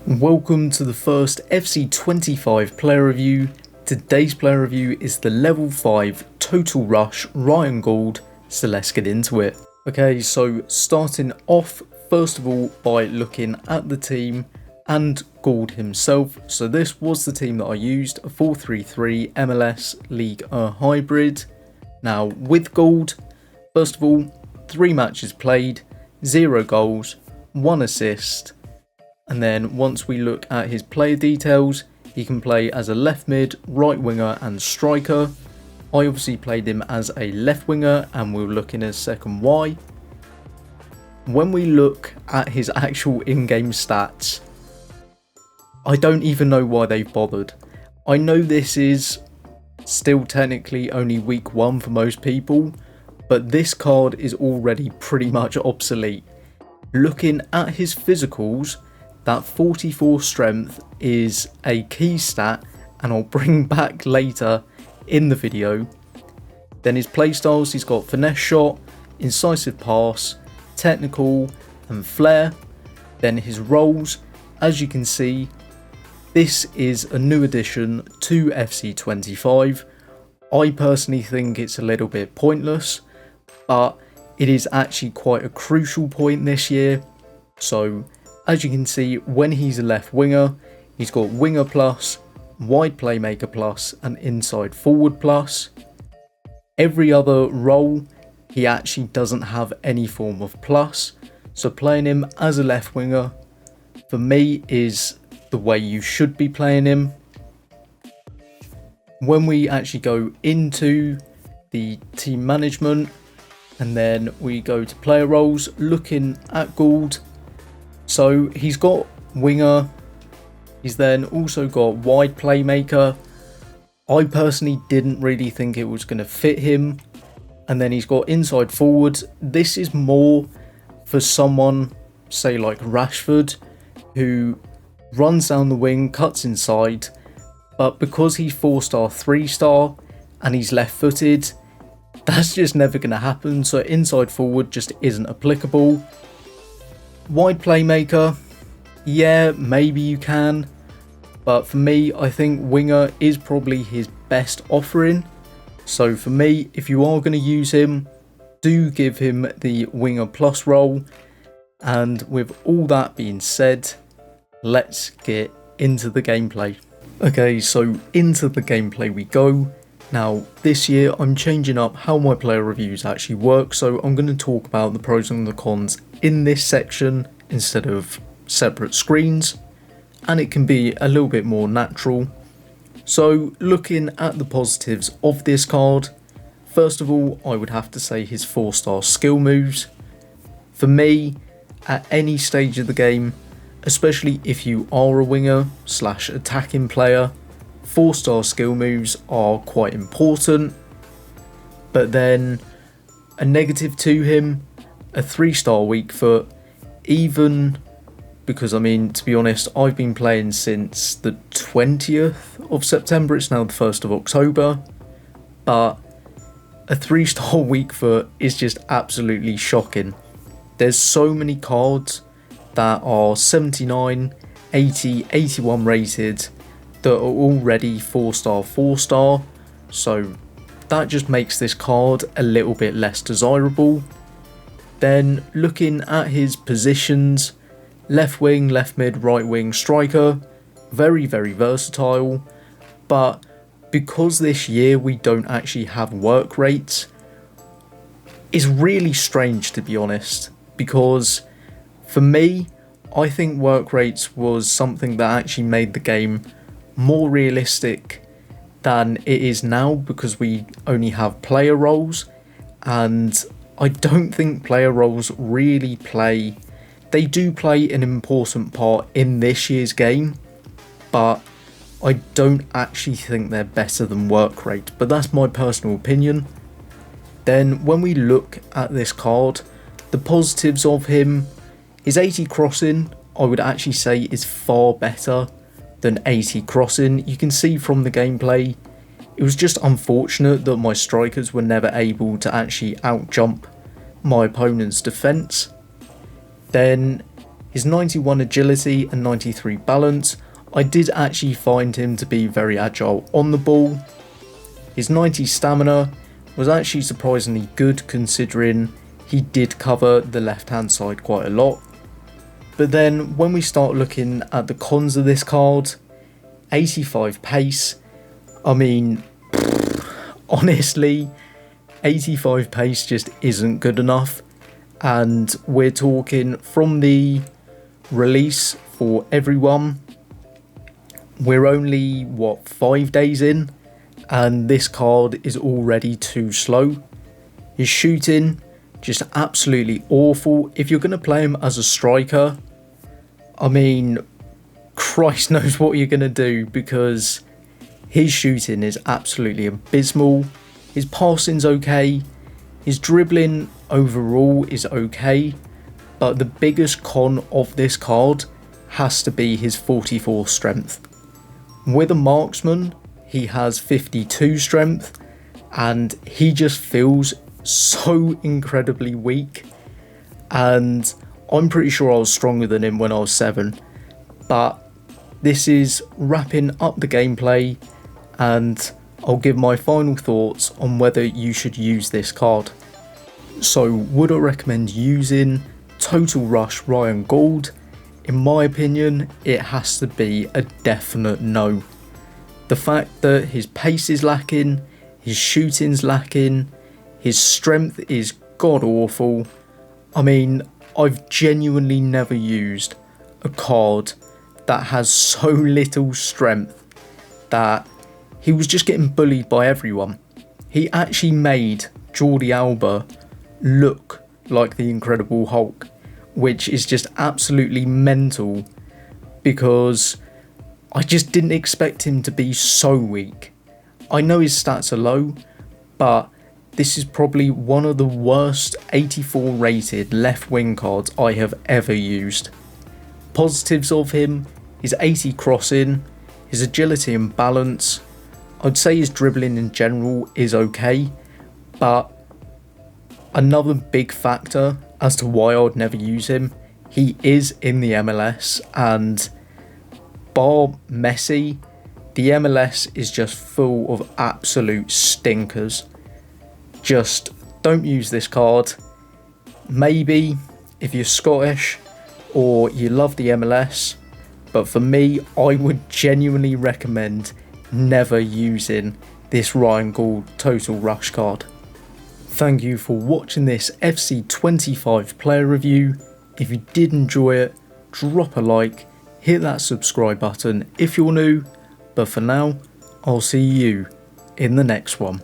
Welcome to the first FC25 player review. Today's player review is the level 5 Total Rush Ryan Gauld, so let's get into it. Okay, so starting off first of all by looking at the team and Gauld himself. So this was the team that I used, a 4-3-3 MLS League hybrid. Now with Gauld, first of all, 3 matches played, 0 goals, 1 assist. And then once we look at his player details, he can play as a left mid, right winger and striker. I obviously played him as a left winger and we'll look in a second why. When we look at his actual in-game stats, I don't even know why they've bothered. I know this is still technically only week 1 for most people, but this card is already pretty much obsolete. Looking at his physicals, that 44 strength is a key stat and I'll bring back later in the video. Then his playstyles, he's got finesse shot, incisive pass, technical and flair. Then his roles, as you can see, this is a new addition to FC25. I personally think it's a little bit pointless, but it is actually quite a crucial point this year. So as you can see, when he's a left winger, he's got winger plus, wide playmaker plus and inside forward plus. Every other role, he actually doesn't have any form of plus. So playing him as a left winger, for me, is the way you should be playing him. When we actually go into the team management and then we go to player roles, looking at Gauld, so he's got winger, he's then also got wide playmaker. I personally didn't really think it was going to fit him. And then he's got inside forward. This is more for someone, say like Rashford, who runs down the wing, cuts inside. But because he's 4-star, 3-star and he's left-footed, that's just never going to happen. So inside forward just isn't applicable. Wide playmaker, yeah, maybe you can, but for me, I think winger is probably his best offering. So for me, if you are going to use him, do give him the winger plus role. And with all that being said, let's get into the gameplay. Okay, so into the gameplay we go. Now this year I'm changing up how my player reviews actually work, so I'm going to talk about the pros and the cons in this section instead of separate screens, and it can be a little bit more natural. So looking at the positives of this card, first of all I would have to say his 4-star skill moves. For me, at any stage of the game, especially if you are a winger / attacking player, 4-star skill moves are quite important. But then a negative to him, a 3-star weak foot, even because, I mean, to be honest, I've been playing since the 20th of September, it's now the 1st of October, but a 3-star weak foot is just absolutely shocking. There's so many cards that are 79, 80, 81 rated that are already 4-star, 4-star, so that just makes this card a little bit less desirable. Then looking at his positions, left wing, left mid, right wing, striker, very versatile, but because this year we don't actually have work rates, it's really strange to be honest, because for me, I think work rates was something that actually made the game more realistic than it is now, because we only have player roles, and I don't think player roles really play. They do play an important part in this year's game, but I don't actually think they're better than work rate, but that's my personal opinion. Then when we look at this card, the positives of him, his 80 crossing I would actually say is far better than 80 crossing. You can see from the gameplay, it was just unfortunate that my strikers were never able to actually out jump my opponent's defence. Then His 91 agility and 93 balance, I did actually find him to be very agile on the ball. His 90 stamina was actually surprisingly good considering he did cover the left hand side quite a lot. But then when we start looking at the cons of this card, 85 pace, I mean, honestly, 85 pace just isn't good enough. And we're talking from the release for everyone, we're only, 5 days in, and this card is already too slow. His shooting, just absolutely awful. If you're going to play him as a striker, I mean, Christ knows what you're going to do, because his shooting is absolutely abysmal. His passing's okay. His dribbling overall is okay. But the biggest con of this card has to be his 44 strength. With a marksman, he has 52 strength, and he just feels so incredibly weak. And I'm pretty sure I was stronger than him when I was 7. But this is wrapping up the gameplay, and I'll give my final thoughts on whether you should use this card. So, would I recommend using Total Rush Ryan Gauld? In my opinion, it has to be a definite no. The fact that his pace is lacking, his shooting's lacking, his strength is god awful. I mean, I've genuinely never used a card that has so little strength that he was just getting bullied by everyone. He actually made Jordi Alba look like the Incredible Hulk, which is just absolutely mental, because I just didn't expect him to be so weak. I know his stats are low, but this is probably one of the worst 84 rated left wing cards I have ever used. Positives of him, his 80 crossing, his agility and balance. I'd say his dribbling in general is okay, but another big factor as to why I would never use him, he is in the MLS, and bar Messi, the MLS is just full of absolute stinkers. Just don't use this card. Maybe if you're Scottish or you love the MLS, but for me, I would genuinely recommend never using this Ryan Gauld Total Rush card. Thank you for watching this FC25 player review. If you did enjoy it, drop a like, hit that subscribe button if you're new, but for now, I'll see you in the next one.